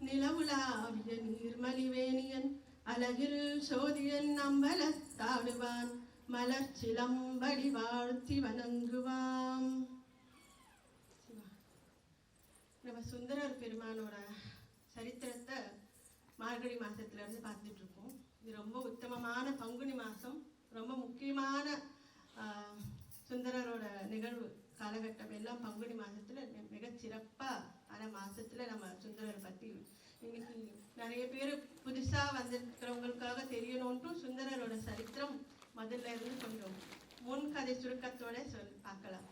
நிலவுலாவிய நீர்மலிவேணியன் அழகில் சோதியன் அம்பலத்தாடுவான் மலர் சிலம்படி வாழ்த்தி வணங்குவாம். நம்ம சுந்தரர் பெருமானோட சரித்திரத்தை மார்கழி மாசத்துல இருந்து பார்த்துட்டு இருக்கோம். இது ரொம்ப உத்தமமான பங்குனி மாசம், ரொம்ப முக்கியமான சுந்தரரோட நிகழ்வு காலகட்டம் எல்லாம் பங்குனி மாசத்துல மிக சிறப்பா ஆன மாசத்துல நம்ம சுந்தரரை பத்தி இன்னைக்கு நிறைய பேர் புதுசா வந்திருக்கிறவங்களுக்காக தெரியணும்ட்டு சுந்தரரோட சரித்திரம் முதல்ல இருந்து கொஞ்சம் முன்கதை சுருக்கத்தோட பார்க்கலாம்.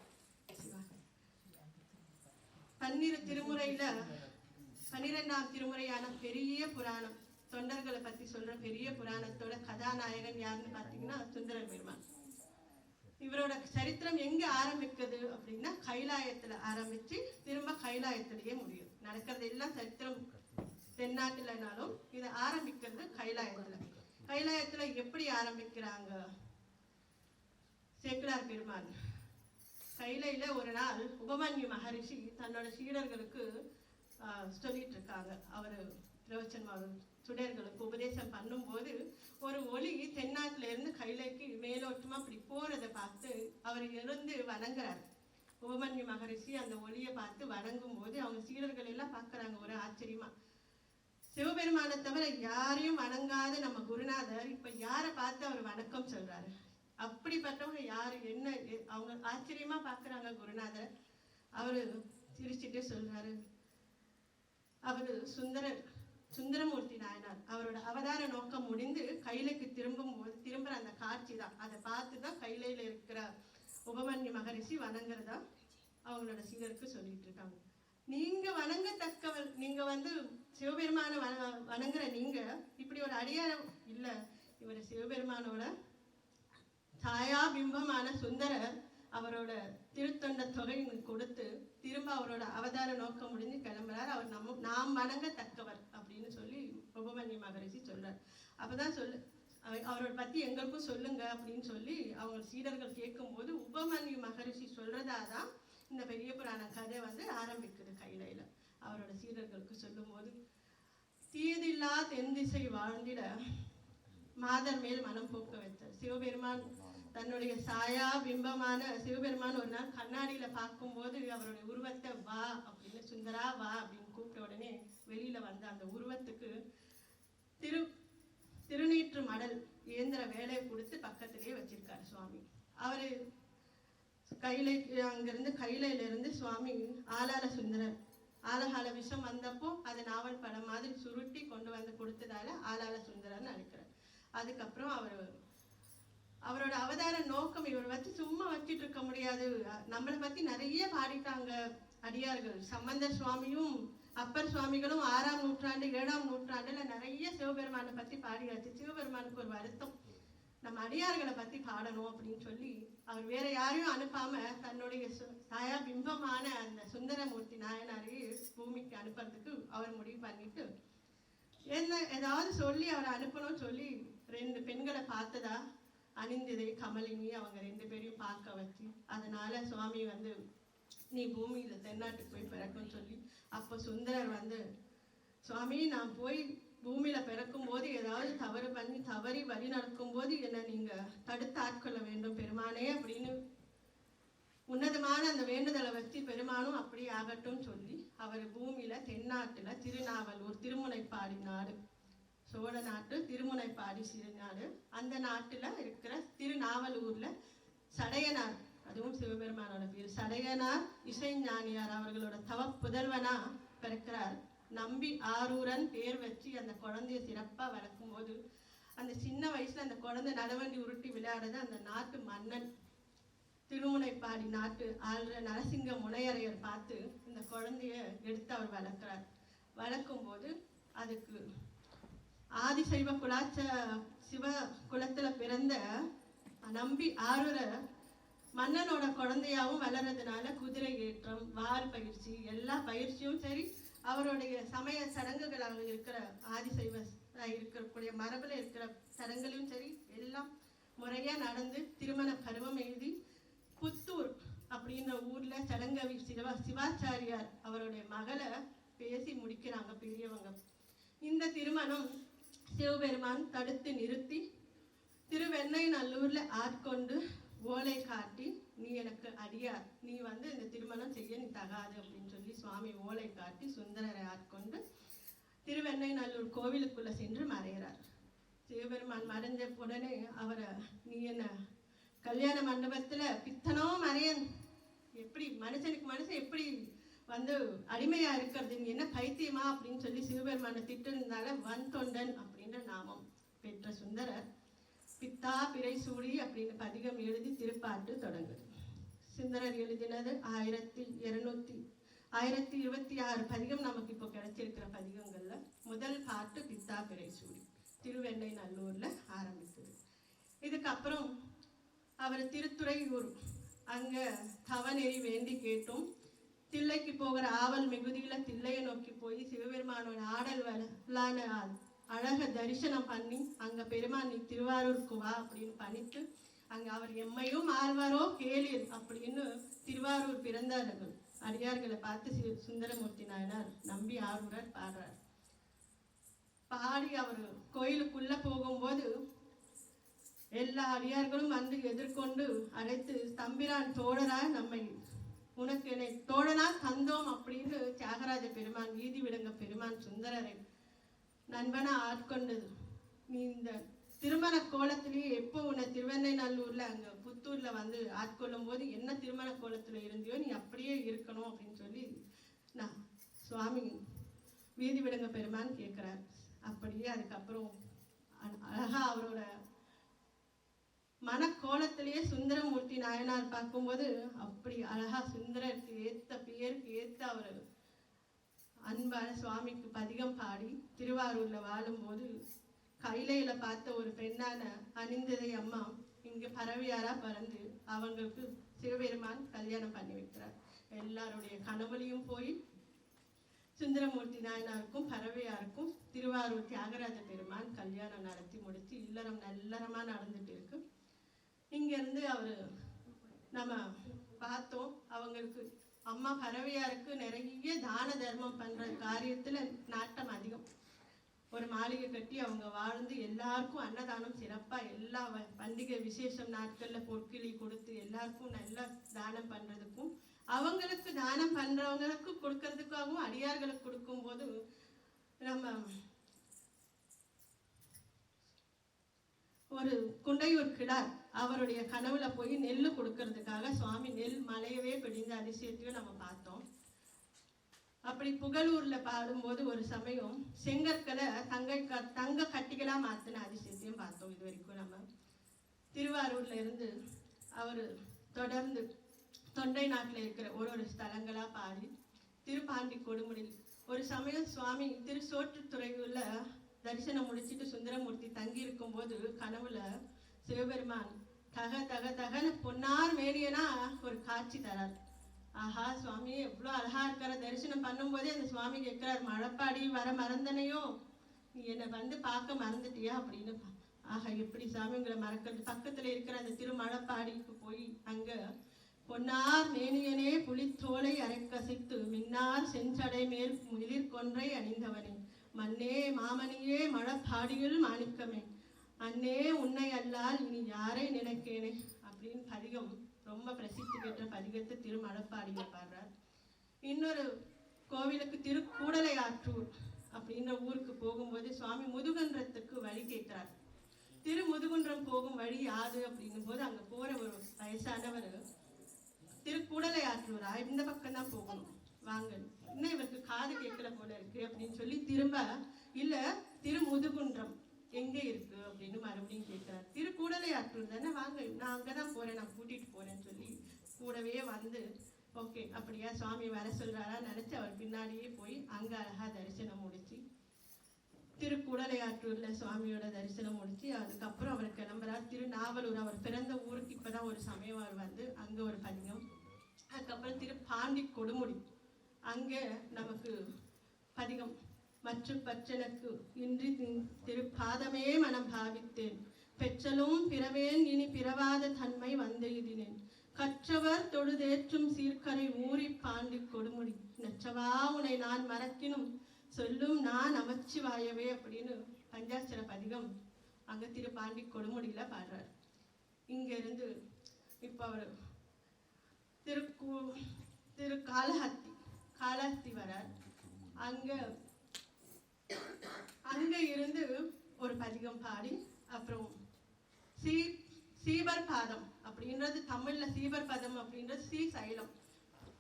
பன்னிரு திருமுறையில 12ஆம் திருமுறையான பெரிய புராணம், தொண்டர்களை பத்தி சொல்ற பெரிய புராணத்தோட கதாநாயகன் யாருன்னு பாத்தீங்கன்னா சுந்தரர் பெருமான். இவரோட சரித்திரம் எங்க ஆரம்பிக்குது அப்படின்னா கைலாயத்துல ஆரம்பிச்சு திரும்ப கைலாயத்திலேயே முடியும். நடக்கிறது எல்லாம் சரித்திரம் தென்னாட்டுலனாலும் இது ஆரம்பிக்கிறது கைலாயத்துல. கைலாயத்துல எப்படி ஆரம்பிக்கிறாங்க? சேக்கிழார் பெருமான் கைலையில ஒரு நாள் உபமன்யு மகரிஷி தன்னோட சீடர்களுக்கு சொல்லிட்டு இருக்காங்க. அவரு பிரவச்சனம் சுடர்களுக்கு உபதேசம் பண்ணும்போது ஒரு ஒளி தென்னாட்டுல இருந்து கைலைக்கு மேலோட்டமா அப்படி போறதை பார்த்து அவர் இருந்து வணங்குறாரு. உபமன்யு மகரிஷி அந்த ஒளியை பார்த்து வணங்கும் போது அவங்க சீடர்கள் எல்லாம் பார்க்கறாங்க ஒரு ஆச்சரியமா. சிவபெருமானை தவிர யாரையும் வணங்காத நம்ம குருநாதர் இப்ப யாரை பார்த்து அவர் வணக்கம் சொல்றாரு? அப்படிப்பட்டவங்க யாரு, என்ன? அவங்க ஆச்சரியமா பாக்குறாங்க குருநாதர். அவரு சிரிச்சுட்டு சொல்றாரு, அவரு சுந்தரமூர்த்தி நாயனார். அவரோட அவதார நோக்கம் முடிந்து கைலைக்கு திரும்புற அந்த காட்சி தான். அதை பார்த்துதான் கைலையில இருக்கிற உபமன்யு மகரிஷி வணங்குறதா அவங்களோட சீடருக்கு சொல்லிட்டு இருக்காங்க. நீங்க வணங்கத்தக்கவர், நீங்க சிவபெருமான வணங்குற நீங்க இப்படி ஒரு அடியாரம் இல்ல. இவர் சிவபெருமானோட சாயா பிம்பமான சுந்தரர் அவரோட திருத்தொண்ட தொகை கொடுத்து திரும்ப அவரோட அவதார நோக்கம் முடிஞ்சு கிளம்புறார். அவர் நாம் வணங்கத்தக்கவர் அப்படின்னு சொல்லி உபமன்யு மகரிஷி சொல்றார். அப்பதான் அவரோட பத்தி எங்களுக்கும் சொல்லுங்க அப்படின்னு சொல்லி அவங்க சீடர்கள் கேட்கும் போது உபமன்யு மகரிஷி சொல்றதாதான் இந்த பெரிய புராண கதை ஆரம்பிக்குது. கைலையில அவரோட சீடர்களுக்கு சொல்லும் போது, தீதில்லா தென் திசை வாழ்ந்திட மாதர் மேல் மனம் போக்க வைத்தார். சிவபெருமான் தன்னுடைய சாயா பிம்பமான சிவபெருமான் ஒரு நாள் கண்ணாடியில பார்க்கும் போது அவருடைய உருவத்தை வா அப்படின்னு, சுந்தரா வா அப்படின்னு கூப்பிட்ட உடனே வெளியில வந்த அந்த உருவத்துக்கு திருநீற்று மடல் இயந்திர வேலையை கொடுத்து பக்கத்திலேயே வச்சிருக்காரு சுவாமி. அவரு அங்கிருந்து கைலையில இருந்து சுவாமி ஆலால சுந்தரர், ஆலகால விஷம் வந்தப்போ அது நாவல் படம் மாதிரி சுருட்டி கொண்டு கொடுத்ததால ஆலால சுந்தரர்னு அழைக்கிறார். அதுக்கப்புறம் அவரோட அவதார நோக்கம் இவர் சும்மா வச்சிட்டு இருக்க முடியாது. நம்மளை பத்தி நிறைய பாடிட்டாங்க அடியார்கள். சம்பந்தர் சுவாமியும் அப்பர் சுவாமிகளும் 6ஆம் நூற்றாண்டு 7ஆம் நூற்றாண்டுல நிறைய சிவபெருமானை பத்தி பாடியாச்சு. சிவபெருமானுக்கு ஒரு வருத்தம், நம்ம அடியார்களை பத்தி பாடணும் அப்படின்னு சொல்லி அவர் வேற யாரையும் அனுப்பாம தன்னுடைய சாயா பிம்பமான அந்த சுந்தரமூர்த்தி நாயனாரையே பூமிக்கு அனுப்புறதுக்கு அவர் முடிவு பண்ணிட்டு ஏதாவது சொல்லி அவரை அனுப்பணும்னு சொல்லி 2 பெண்களை பார்த்ததா அணிந்ததை கமலினி அவங்க 2 பேரையும் பார்க்க வச்சு, அதனால சுவாமி நீ பூமியில தென்னாட்டுக்கு போய் பிறக்கும்னு சொல்லி, அப்போ சுந்தரர் சுவாமி நான் போய் பூமியில பிறக்கும் போது ஏதாவது தவறு பண்ணி தவறி வழி நடக்கும் போது என்ன நீங்க தடுத்து ஆட்கொள்ள வேண்டும் பெருமானே அப்படின்னு உன்னதமான அந்த வேண்டுதலை வச்சு பெருமானும் அப்படி ஆகட்டும் சொல்லி அவர் பூமியில தென்னாட்டுல திருநாவலூர் திருமுனைப்பாடி நாடு, சோழ நாட்டு திருமுனைப்பாடி சிறுநாடு, அந்த நாட்டுல இருக்கிற திருநாவலூர்ல சடையனார், அதுவும் சிவபெருமானோட பேர், சடையனார் இசைஞானியார் அவர்களோட தவ புதல்வனா பிறக்கிறார். நம்பி ஆரூரன் பேர் வச்சு அந்த குழந்தைய சிறப்பா வளர்க்கும் போது அந்த சின்ன வயசுல அந்த குழந்தை நடவண்டி உருட்டி விளையாடுறது அந்த நாட்டு மன்னன் திருமுனைப்பாடி நாட்டு ஆள்ற நரசிங்க முனையரையர் பார்த்து இந்த குழந்தைய எடுத்து அவர் வளர்க்கிறார். வளர்க்கும் போது அதுக்கு ஆதிசைவ சிவ குலத்துல பிறந்த நம்பி ஆரூரர் மன்னனோட குழந்தையாவும் வளர்றதுனால குதிரை ஏற்றம், வால் பயிற்சி, எல்லா பயிற்சியும் சரி, அவருடைய சமய சடங்குகளாக இருக்கிற ஆதிசைவ இருக்கக்கூடிய மரபுல இருக்கிற சடங்குகளும் சரி எல்லாம் முறையா நடந்து திருமண பருவம் எழுதி புத்தூர் அப்படின்ற ஊர்ல சடங்கவி சிவாச்சாரியார் அவருடைய மகளை பேசி முடிக்கிறாங்க பெரியவங்க. இந்த திருமணம் சிவபெருமான் தடுத்து நிறுத்தி திருவெண்ணைநல்லூர்ல ஆட்கொண்டு ஓலை காட்டி, நீ எனக்கு அடியார், நீ இந்த திருமணம் செய்ய நீ தகாது அப்படின்னு சொல்லி சுவாமி ஓலை காட்டி சுந்தரரை ஆட்கொண்டு திருவெண்ணைநல்லூர் கோவிலுக்குள்ள சென்று மறைகிறார். சிவபெருமான் மறைஞ்ச உடனே அவரை, நீ என்ன கல்யாண மண்டபத்துல பித்தனோ மறையன், எப்படி மனுஷனுக்கு மனுஷன் எப்படி அடிமையா இருக்கிறது, நீ என்ன பைத்தியமா அப்படின்னு சொல்லி சிவபெருமான திட்டிருந்தால வன்தொண்டன் அப்படின்ற நாமம் பெற்ற சுந்தரர் பித்தா பிறை சூடி அப்படின்னு பதிகம் எழுதி திருப்பாட்டு தொடங்குது. சுந்தரர் எழுதினது 1226 பதிகம் நமக்கு இப்போ கிடைச்சிருக்கிற பதிகங்கள்ல முதல் பாட்டு பித்தா பிறை சூடி திருவெண்ணைநல்லூர்ல ஆரம்பித்தது. இதுக்கப்புறம் அவர் திருத்துறையூர் அங்க தவநெறி வேண்டி கேட்டும் தில்லைக்கு போகிற ஆவல் மிகுதியில தில்லையை நோக்கி போய் சிவபெருமானோட ஆடல் வளான அழக தரிசனம் பண்ணி அங்க பெருமான் நீ திருவாரூருக்கு வா அப்படின்னு பணித்து அங்க அவர் எம்மையும் ஆழ்வாரோ கேளீர் அப்படின்னு திருவாரூர் பிறந்தார்கள் அடியார்களை பார்த்து சுந்தரமூர்த்தி நாயனார் நம்பி ஆரூரர் பாடுறார். பாடி அவர் கோயிலுக்குள்ள போகும்போது எல்லா அடியார்களும் எதிர்கொண்டு அழைத்து, தம்பிரான் தோழரா, நம்மை உனக்கு என்னை தோழனா தந்தோம் அப்படின்னு தியாகராஜ பெருமான் வீதி விடங்க பெருமான் சுந்தரரை நண்பனா ஆட்கொண்டது. நீ இந்த திருமண கோலத்திலேயே எப்போ உன்னை திருவெண்ணைநல்லூர்ல அங்க புத்தூர்ல ஆட்கொள்ளும் போது என்ன திருமண கோலத்துல இருந்தியோ நீ அப்படியே இருக்கணும் அப்படின்னு சொல்லி நான் சுவாமி வீதி விடங்க பெருமான் கேட்கிறார். அப்படியே அதுக்கப்புறம் அழகா அவரோட மனக்கோலத்திலேயே சுந்தரமூர்த்தி நாயனார் பார்க்கும்போது அப்படி அழகா சுந்தரருக்கு ஏத்த பேருக்கு ஏத்த அவர் அன்பான சுவாமிக்கு பதிகம் பாடி திருவாரூர்ல வாழும்போது கைலையில பார்த்த ஒரு பெண்ணான அணிந்ததை அம்மா இங்க பறவையாரா பறந்து அவங்களுக்கு சிவபெருமான் கல்யாணம் பண்ணி வைக்கிறார். எல்லாருடைய கனவுலையும் போய் சுந்தரமூர்த்தி நாயனாருக்கும் பறவையாருக்கும் திருவாரூர் தியாகராஜ பெருமான் கல்யாணம் நடத்தி முடிச்சு இல்லறம் நல்லறமா நடந்துட்டு இருக்கு. இங்க இருந்து அவரு நம்ம பார்த்தோம், அவங்களுக்கு அம்மா பறவையாருக்கு நிறைய தான தர்மம் பண்ற காரியத்துல நாட்டம் அதிகம். ஒரு மாளிகை கட்டி அவங்க வாழ்ந்து எல்லாருக்கும் அன்னதானம் சிறப்பா எல்லா பண்டிகை விசேஷம் நாட்கள்ல பொற்கிளி கொடுத்து எல்லாருக்கும் நல்லா தானம் பண்றதுக்கும் அவங்களுக்கு தானம் பண்றவங்களுக்கு கொடுக்கறதுக்காகவும் அடியார்களுக்கு கொடுக்கும் போது நம்ம ஒரு குண்டையூர் கிடார் அவருடைய கனவுல போய் நெல்லு கொடுக்கறதுக்காக சுவாமி நெல் மலையவே பிடிந்த அதிசயத்தையும் நம்ம பார்த்தோம். அப்படி புகழூர்ல பாடும்போது ஒரு சமயம் செங்கற்களை தங்க கட்டிகளா மாத்தின அதிசயத்தையும் பார்த்தோம். இது வரைக்கும் நம்ம திருவாரூர்ல இருந்து அவரு தொடர்ந்து தொண்டை நாட்டுல இருக்கிற ஒரு ஸ்தலங்களா பாடி திருப்பாண்டி கொடுமுடி ஒரு சமயம் சுவாமி திருச்சோற்றுத்துறையூர்ல தரிசனம் முடிச்சுட்டு சுந்தரமூர்த்தி தங்கி இருக்கும் போது கனவுல சிவபெருமான் தக தக தகன பொன்னார் மேனியனா ஒரு காட்சி தரார். ஆஹா, சுவாமி எவ்வளவு அழகா இருக்கிற தரிசனம் பண்ணும் போதே அந்த சுவாமி கேட்கிறார், மழப்பாடி வர மறந்தனையோ, நீ என்னை பார்க்க மறந்துட்டியா அப்படின்னு. ஆஹா, எப்படி சாமி உங்களை மறக்கிறது? பக்கத்துல இருக்கிற அந்த திருமழப்பாடிக்கு போய் அங்க பொன்னார் மேனியனே புலித்தோலை அரைக்கசைத்து மின்னார் செஞ்சடை மேல் எழிற் கொன்றை அணிந்தவனே மண்ணே மாமணியே மழப்பாடியில் மாணிக்கமே அண்ணே உன்னை அல்லால் இனி யாரை நினைக்கேனே அப்படின்னு பதிகம் ரொம்ப பிரசித்தி பெற்ற பதிகத்தை திருமழப்பாடியில பாடுறார். இன்னொரு கோவிலுக்கு திருக்கூடலை ஆற்றூர் அப்படின்ற ஊருக்கு போகும்போது சுவாமி முதுகுன்றத்துக்கு வழி கேட்கிறார். திருமுதுகுன்றம் போகும் வழி யாது அப்படின்னும் போது அங்க போற ஒரு வயசானவர் திருக்கூடலை ஆற்றூரா, இந்த பக்கம் தான் போகணும் வாங்க, இன்னும் இவருக்கு காது கேட்கல போல இருக்கு அப்படின்னு சொல்லி திரும்ப இல்ல திருமுதுகுன்றம் எங்க இருக்கு அப்படின்னு மறுபடியும் கேட்கிறார். திருக்கூடலை ஆற்றூர் தானே, வாங்க நான் அங்கதான் போறேன், நான் கூட்டிட்டு போறேன்னு சொல்லி கூடவே ஓகே அப்படியா சுவாமி வர சொல்றாரா நினைச்சு அவர் பின்னாடியே போய் அங்க அழகா தரிசனம் முடிச்சு திருக்கூடலை ஆற்றூர்ல சுவாமியோட தரிசனம் முடிச்சு அதுக்கப்புறம் அவர் கிளம்புறார். திருநாவலூர் அவர் பிறந்த ஊருக்கு இப்பதான் ஒரு சமயம் அவர் அங்க ஒரு பதிகம். அதுக்கப்புறம் திருப்பாண்டி கொடுமுடி அங்க நமக்கு பதிகம் மற்ற பற்றனுக்கு இன்றி திருப்பாதமே மனம் பாவித்தேன் பெற்றலும் பிறவேன் இனி பிறவாத தன்மை வந்தெய்தினேன் கற்றவர் தொழுதேற்றும் சீர்கரை ஊறி பாண்டி கொடுமுடி நற்றவா உனை நான் மறக்கினும் சொல்லும் நான் நமச்சிவாயவே அப்படின்னு பஞ்சாட்சர பதிகம் அங்க திருப்பாண்டி கொடுமுடியில பாடுறார். இங்க இருந்து இப்ப அவர் திரு காளஹஸ்தி வரார். அங்க இருந்து ஒரு பதிகம் பாடி அப்புறம் சீவர் பாதம் அப்படின்றது தமிழ்ல சீவர் பதம் அப்படின்றது ஸ்ரீசைலம்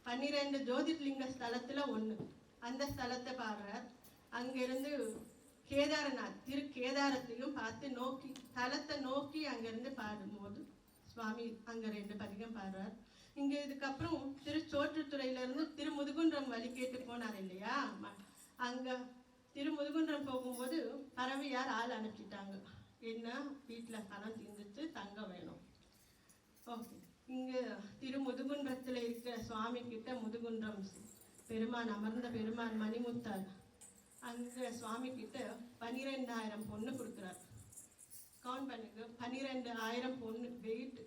12 ஜோதிர்லிங்க ஸ்தலத்துல ஒண்ணு. அந்த ஸ்தலத்தை பாடுறார். அங்கிருந்து கேதாரநாத் திரு கேதாரத்தையும் பார்த்து நோக்கி தலத்தை நோக்கி அங்கிருந்து பாடும்போது சுவாமி அங்க 2 பதிகம் பாடுறார். இங்க இதுக்கப்புறம் திருச்சோற்றுத்துறையில இருந்து திருமுதுகுன்றம் வழி கேட்டு போனார் இல்லையா, அங்க திருமுதுகுன்றம் போகும்போது பறவையார் ஆள் அனுப்பிட்டாங்க. என்ன வீட்டுல பணம் தீர்ந்துச்சு, தங்கம் வேணும். ஓகே, இங்க திருமுதுகுன்றத்துல இருக்கிற சுவாமி கிட்ட முதுகுன்றம் பெருமான் அமர்ந்த பெருமான் மணிமுத்தார் அங்க சுவாமி கிட்ட 12,000 பொண்ணு கொடுக்குறார். கவுண்ட் பண்ணுங்க, 12,000 பொண்ணு வெயிட்.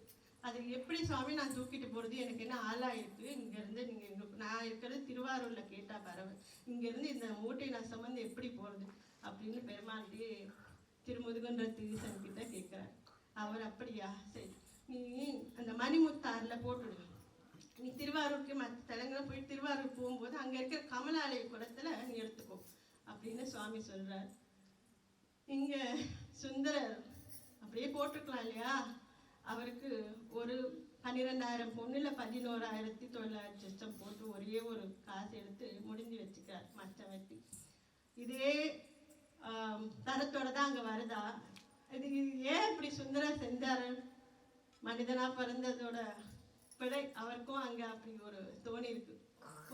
அது எப்படி சுவாமி நான் தூக்கிட்டு போறது, எனக்கு என்ன ஆளாயிருக்கு, இங்க இருந்து நீங்க நான் இருக்கிறது திருவாரூர்ல கேட்டா பறவை, இங்க இருந்து இந்த மூட்டை நான் சுமந்து எப்படி போறது அப்படின்னு பெருமாள்கிட்டே திருமுதுகுன்ற ஈசன் கிட்ட கேட்கிறார். அவர் அப்படியா, சரி நீ அந்த மணிமுத்தாறுல போட்டுடு, நீ திருவாரூருக்கு மற்ற தலங்களை போய் திருவாரூர் போகும்போது அங்க இருக்கிற கமலாலய குளத்துல நீ எடுத்துக்கோ அப்படின்னு சுவாமி சொல்றார். இங்க சுந்தரர் அப்படியே போட்டுக்கலாம் இல்லையா, அவருக்கு ஒரு 12,000 பொண்ணுல 11,900 போட்டு ஒரே ஒரு காசு எடுத்து முடிஞ்சு வச்சுக்கிறார் மச்சம் வெட்டி. இதே தரத்தோட தான் அங்க வருதா, இது ஏன் இப்படி சுந்தரர் செஞ்சாரு, மனிதனா பிறந்ததோட பிழை அவருக்கும் அங்க அப்படி ஒரு தோணி இருக்கு.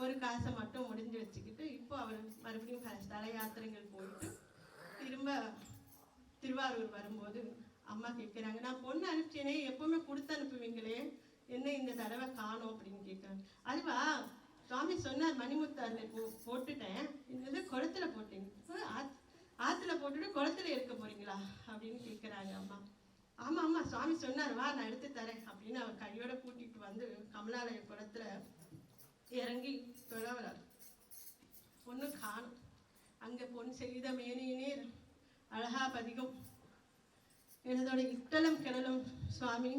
ஒரு காசை மட்டும் முடிஞ்சு வச்சுக்கிட்டு இப்போ அவர் மறுபடியும் ஸ்தல யாத்திரைகள் போயிட்டு திரும்ப திருவாரூர் வரும்போது அம்மா கேட்குறாங்க, நான் பொண்ணு அனுப்பிச்சேனே எப்பவுமே கொடுத்து அனுப்புவீங்களே, என்ன இந்த தடவை காணோம் அப்படின்னு கேட்குறாங்க. அதுவா சுவாமி சொன்னார் மணிமுத்தாறுல போட்டுட்டேன், இந்த குளத்துல போட்டீங்க, ஆத்துல போட்டுட்டு குளத்துல இருக்க போறீங்களா அப்படின்னு கேட்குறாங்க அம்மா. ஆமா ஆமா சுவாமி சொன்னார், வா நான் எடுத்து தரேன் அப்படின்னு அவர் கையோட கூட்டிட்டு வந்து கமலாலய குளத்துல இறங்கி தொழவரார். பொண்ணு காணும். அங்க பொன் செய்த மேனியினே அழகா பதிகம், எனதோட இட்டலம் கிடலும் சுவாமி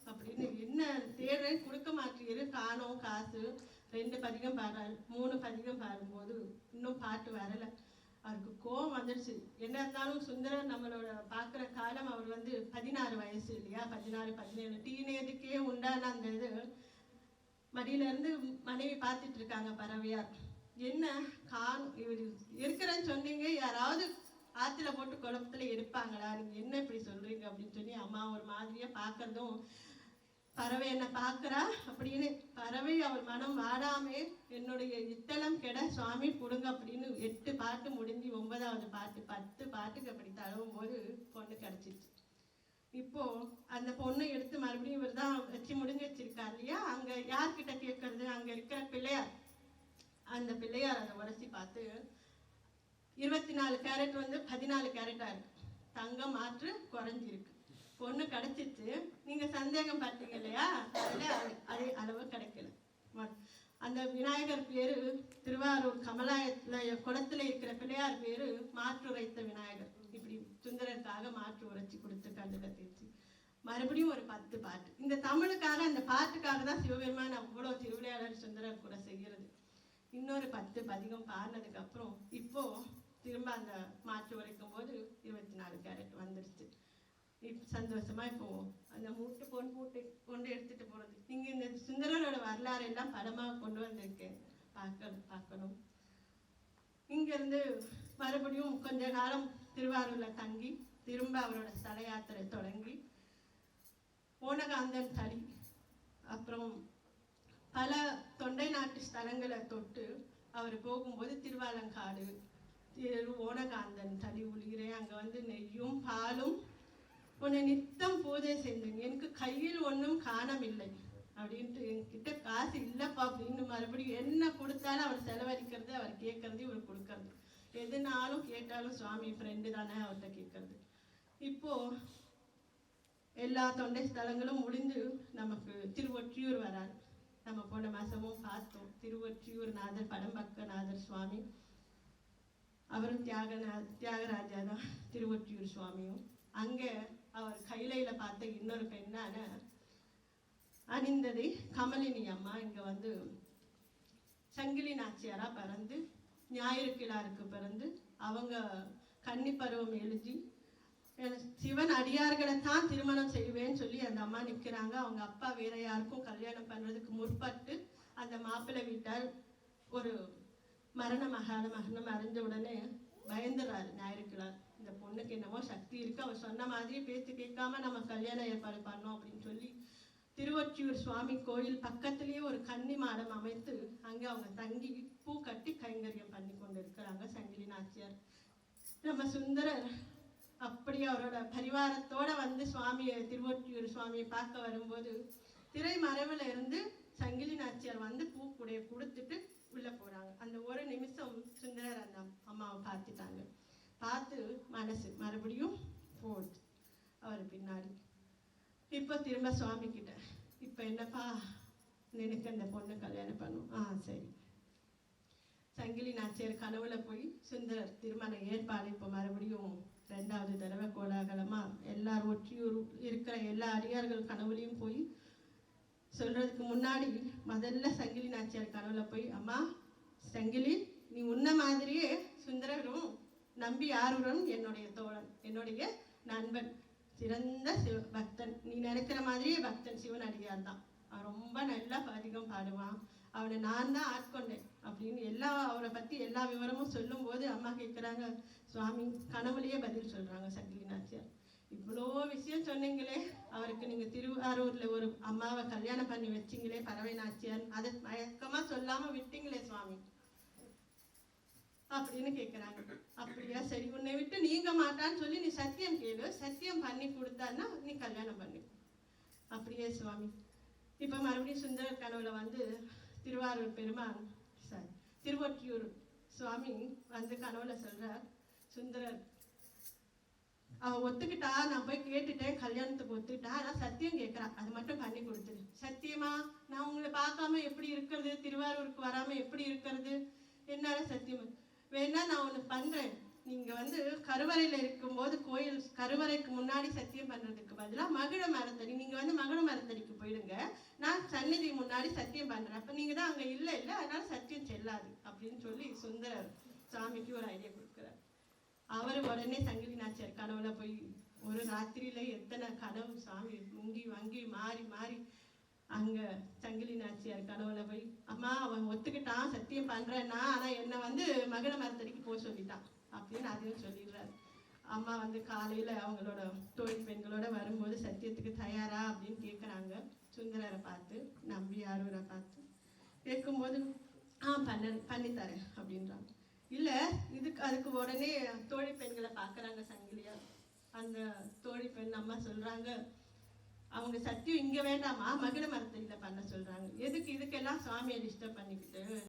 அப்படின்னு என்ன தேடுறேன், கொடுக்க மாட்டேங்குது, காணோம் காசு. 2 பதிகம் பாடுறாரு. 3 பதிகம் பாடும்போது இன்னும் பாட்டு வரல. அவருக்கு கோவம் வந்துடுச்சு. என்ன இருந்தாலும் சுந்தரர் நம்மளோட பார்க்குற காலம் அவர் 16 வயசு இல்லையா, 16 17 டீனேஜுக்கே உண்டான அந்த இது. மடியில இருந்து மனைவி பார்த்துட்டு இருக்காங்க பறவையார். என்ன காணும், இவர் இருக்கிறேன்னு சொன்னீங்க, யாராவது ஆத்துல போட்டு குழப்பத்துல எடுப்பாங்களா, நீங்க என்ன இப்படி சொல்றீங்க அப்படின்னு சொல்லி அம்மா ஒரு மாதிரியா பார்க்கறதும், பறவை என்ன பார்க்கறா அப்படின்னு பறவை அவர் மனம் வாடாமே என்னுடைய இத்தலம் கெட சுவாமி கொடுங்க அப்படின்னு 8 பாட்டு முடிஞ்சு 9வது பாட்டு 10 பாட்டுக்கு அப்படி தழுவும் போது பொண்ணு கிடைச்சிச்சு. இப்போ அந்த பொண்ணை எடுத்து மறுபடியும் இவர் தான் வச்சு முடிஞ்சு வச்சிருக்காரு இல்லையா, அங்க யார்கிட்ட கேட்கறது, அங்க இருக்கிற பிள்ளையார், அந்த பிள்ளையார் அதை உரசி பார்த்து 24 கேரட் 14 கேரட்டா இருக்கு, தங்கம் மாற்று குறைஞ்சிருக்கு, பொண்ணு கிடைச்சிச்சு. நீங்க சந்தேகம் பார்த்தீங்க இல்லையா, அதே அளவு கிடைக்கல. அந்த விநாயகர் பேரு திருவாரூர் கமலாயத்துல குளத்துல இருக்கிற பிள்ளையார் பேரு மாற்றுரைத்த விநாயகர். இப்படி சுந்தரருக்காக மாற்று உரைச்சி கொடுத்து கண்டுக தேர்ச்சி. மறுபடியும் ஒரு 10 பாட்டு இந்த தமிழுக்காக, அந்த பாட்டுக்காக தான் சிவபெருமான் அவ்வளவு திருவிளையாடல் சுந்தரர் கூட செய்கிறது. இன்னொரு 10 பதிகம் பாடினதுக்கு அப்புறம் இப்போ திரும்ப அந்த மாற்று உரைக்கும் போது 24 கேரட் வந்துருச்சு. சந்தோஷமா இப்போ அந்த மூட்டு பொன் பூட்டை கொண்டு எடுத்துட்டு போறது. நீங்க இந்த சுந்தரரோட வரலாறு எல்லாம் படமா கொண்டு வந்திருக்கேன், பார்க்கணும். இங்க இருந்து மறுபடியும் கொஞ்ச காலம் திருவாரூர்ல தங்கி திரும்ப அவரோட ஸ்தல யாத்திரை தொடங்கி ஓனகாந்தன் தளி, அப்புறம் பல தொண்டை நாட்டு ஸ்தலங்களை தொட்டு அவர் போகும்போது திருவாலங்காடு, ஓனகாந்தன் தளி உளிகிறேன், அங்க நெய்யும் பாலும் உன்னை நித்தம் பூஜை செஞ்சேன், எனக்கு கையில் ஒன்றும் காணவில்லை அப்படின்ட்டு, என்கிட்ட காசு இல்லைப்பா அப்படின்னு மறுபடியும் என்ன கொடுத்தாலும் அவர் செலவழிக்கிறது, அவர் கேட்கறது, இவர் கொடுக்கறது, எதுனாலும் கேட்டாலும் சுவாமி ஃப்ரெண்டு தானே அவர்கிட்ட கேட்கறது. இப்போ எல்லா தொண்டை ஸ்தலங்களும் முடிந்து நமக்கு திருவொற்றியூர் வராரு. நம்ம போன மாசமும் பார்த்தோம். திருவொற்றியூர் நாதர் படம்பக்கநாதர் சுவாமி, அவரும் தியாகராஜா தான் திருவொற்றியூர் சுவாமியும். அங்க அவர் கைலையில பார்த்த இன்னொரு பெண்ணான அணிந்ததை கமலினி அம்மா இங்க வந்து சங்கிலி நாச்சியாரா பிறந்து ஞாயிறு கிழாருக்கு பிறந்து அவங்க கன்னி பருவம் எழுதி சிவன் அடியார்களை தான் திருமணம் செய்வேன்னு சொல்லி அந்த அம்மா நிற்கிறாங்க. அவங்க அப்பா வேற யாருக்கும் கல்யாணம் பண்றதுக்கு முற்பட்டு அந்த மாப்பிள்ளை வீட்டார் ஒரு மரணம் அறிஞ்ச உடனே பயந்துறாரு ஞாயிறுக்கிழார். இந்த பொண்ணுக்கு என்னமோ சக்தி இருக்கு, அவர் சொன்ன மாதிரி பேச்சு கேட்காம நம்ம கல்யாணம் ஏற்பாடு பண்ணோம் அப்படின்னு சொல்லி திருவொற்றியூர் சுவாமி கோயில் பக்கத்திலேயே ஒரு கன்னி மாடம் அமைத்து அங்கே அவங்க தங்கி பூ கட்டி கைங்கரியம் பண்ணி கொண்டு இருக்கிறாங்க சங்கிலி நாச்சியார். நம்ம சுந்தரர் அப்படி அவரோட பரிவாரத்தோட வந்து சுவாமியை திருவொற்றியூர் சுவாமியை பார்க்க வரும்போது திரை மறைவுல இருந்து சங்கிலி நாச்சியார் வந்து பூ கூடைய கொடுத்துட்டு உள்ள போறாங்க. அந்த ஒரு நிமிஷம் சுந்தரர் அந்த அம்மாவை பார்த்துட்டாங்க. பார்த்து மனசு மறுபடியும் போகுது அவர் பின்னாடி. இப்போ திரும்ப சுவாமி கிட்ட, இப்போ என்னப்பா எனக்கு அந்த பொண்ணு கல்யாணம் பண்ணும். சரி. சங்கிலி நாச்சியார் கனவுல போய் சுந்தரர் திருமண ஏற்பாடு இப்போ மறுபடியும் 2வது தடவை கோலாகலமா எல்லாரும் ஒற்றியூர் இருக்கிற எல்லா அடியார்கள் கனவுலையும் போய் சொல்றதுக்கு முன்னாடி முதல்ல சங்கிலி நாச்சியார் கனவுல போய், அம்மா சங்கிலி, நீ உன்ன மாதிரியே சுந்தரரும் நம்பி யாருடன் என்னுடைய தோழன், என்னுடைய நண்பன், சிறந்த பக்தன், நீ நினைக்கிற மாதிரியே பக்தன், சிவன் அடியார் தான். அவன் ரொம்ப நல்லா பதிகம் பாடுவான், அவனை நான் தான் ஆட்கொண்டேன் அப்படின்னு அவரை பத்தி எல்லா விவரமும் சொல்லும் போது அம்மா கேட்குறாங்க, சுவாமி கனவுலயே பதில் சொல்றாங்க சங்கிலி நாச்சியார், இவ்வளோ விஷயம் சொன்னீங்களே, அவருக்கு நீங்க திருவாரூர்ல ஒரு அம்மாவை கல்யாணம் பண்ணி வச்சிங்களே பறவை நாச்சியார், அதை மயக்கமா சொல்லாம விட்டீங்களே சுவாமி அப்படின்னு கேட்குறாங்க. அப்படியா, சரி, உன்னை விட்டு நீங்க மாட்டான்னு சொல்லி நீ சத்தியம் கேளு, சத்தியம் பண்ணி கொடுத்தான்னா நீ கல்யாணம் பண்ணி. அப்படியே சுவாமி. இப்போ மறுபடியும் சுந்தரர் கனவுல வந்து திருவாரூர் பெருமான் திருவொற்றியூர் சுவாமி வந்து கனவுல சொல்றார், சுந்தரர் அவ ஒத்துக்கிட்டா, நான் போய் கேட்டுட்டேன், கல்யாணத்துக்கு ஒத்துக்கிட்டா, நான் சத்தியம் கேட்கறான், அது மட்டும் பண்ணி கொடுத்துரு. சத்தியமா? நான் உங்களை பார்க்காம எப்படி இருக்கிறது, திருவாரூருக்கு வராம எப்படி இருக்கிறது, என்னால சத்தியம் வேணா நான் ஒண்ணு பண்றேன், நீங்க வந்து கருவறையில இருக்கும்போது கோயில் கருவறைக்கு முன்னாடி சத்தியம் பண்றதுக்கு பதிலா மகிழ மரத்தடி, நீங்க வந்து மகிழ மரத்தடிக்கு போயிடுங்க, நான் சந்நிதி முன்னாடி சத்தியம் பண்றேன், அப்ப நீங்க தான் அங்க இல்ல அதனால சத்தியம் செல்லாது அப்படின்னு சொல்லி சுந்தரர் சாமிக்கு ஒரு ஐடியா கொடுக்குறார். அவரு உடனே சங்கிலி நாச்சியார் கனவுல போய் ஒரு ராத்திரியில எத்தனை கனவு சாமி முங்கி வங்கி மாறி மாறி அங்க சங்கிலி நாச்சியார் கனவுல போய், அம்மா அவன் ஒத்துக்கிட்டான் சத்தியம் பண்றேன்னா, ஆனா என்னை வந்து மகிழ மரத்தடிக்கு போக சொல்லிட்டான் அப்படின்னு அதையும் சொல்லிடுறாரு. அம்மா வந்து காலையில அவங்களோட தோழி பெண்களோட வரும்போது சத்தியத்துக்கு தயாரா அப்படின்னு கேட்குறாங்க. சுந்தரரை பார்த்து நம்பி யாரூரை பார்த்து கேட்கும்போது பண்ணித்தரேன் அப்படின்றாங்க. இல்ல அதுக்கு உடனே தோழி பெண்களை பார்க்கறாங்க சங்கிலியா. அந்த தோழி பெண் அம்மா சொல்றாங்க, அவங்க சத்தியம் இங்க வேண்டாமா மகிழ மரத்தடியில பண்ண சொல்றாங்க. எதுக்கு இதுக்கெல்லாம் சுவாமியை டிஸ்டர்ப் பண்ணிக்கிட்டு